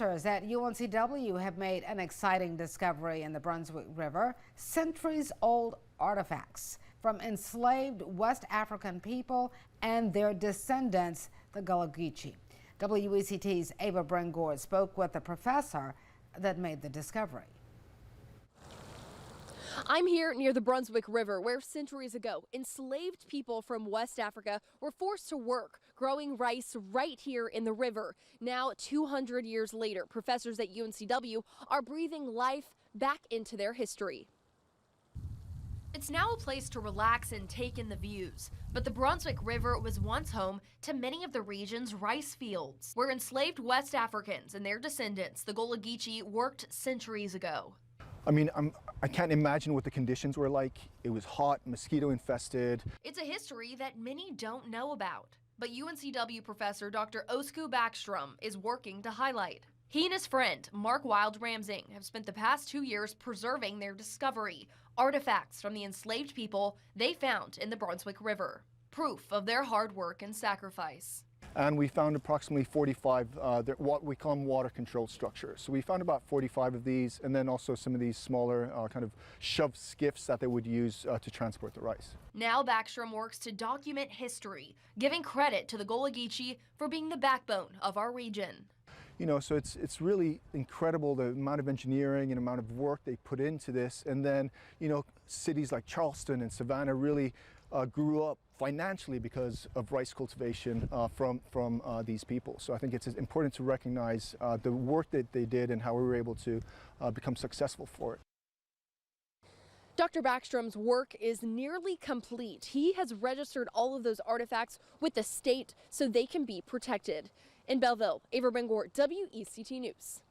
At UNCW have made an exciting discovery in the Brunswick River, centuries-old artifacts from enslaved West African people and their descendants, the Gullah Geechee. WECT's Ava Brengord spoke with the professor that made the discovery. I'm here near the Brunswick River, where centuries ago, enslaved people from West Africa were forced to work growing rice right here in the river. Now, 200 years later, professors at UNCW are breathing life back into their history. It's now a place to relax and take in the views. But the Brunswick River was once home to many of the region's rice fields, where enslaved West Africans and their descendants, the Gullah Geechee, worked centuries ago. I mean, I can't imagine what the conditions were like. It was hot, mosquito infested. It's a history that many don't know about. But UNCW professor Dr. Osku Backstrom is working to highlight. He and his friend, Mark Wild-Ramsing, have spent the past 2 years preserving their discovery, artifacts from the enslaved people they found in the Brunswick River. Proof of their hard work and sacrifice. And we found approximately 45, what we call them water controlled structures. So we found about 45 of these, and then also some of these smaller kind of shoved skiffs that they would use to transport the rice. Now Backstrom works to document history, giving credit to the Gullah Geechee for being the backbone of our region. You know, so it's really incredible the amount of engineering and amount of work they put into this. And then, you know, cities like Charleston and Savannah really grew up financially because of rice cultivation from these people. So I think it's important to recognize the work that they did and how we were able to become successful for it. Dr. Backstrom's work is nearly complete. He has registered all of those artifacts with the state so they can be protected. In Belleville, Ava Brengord, WECT News.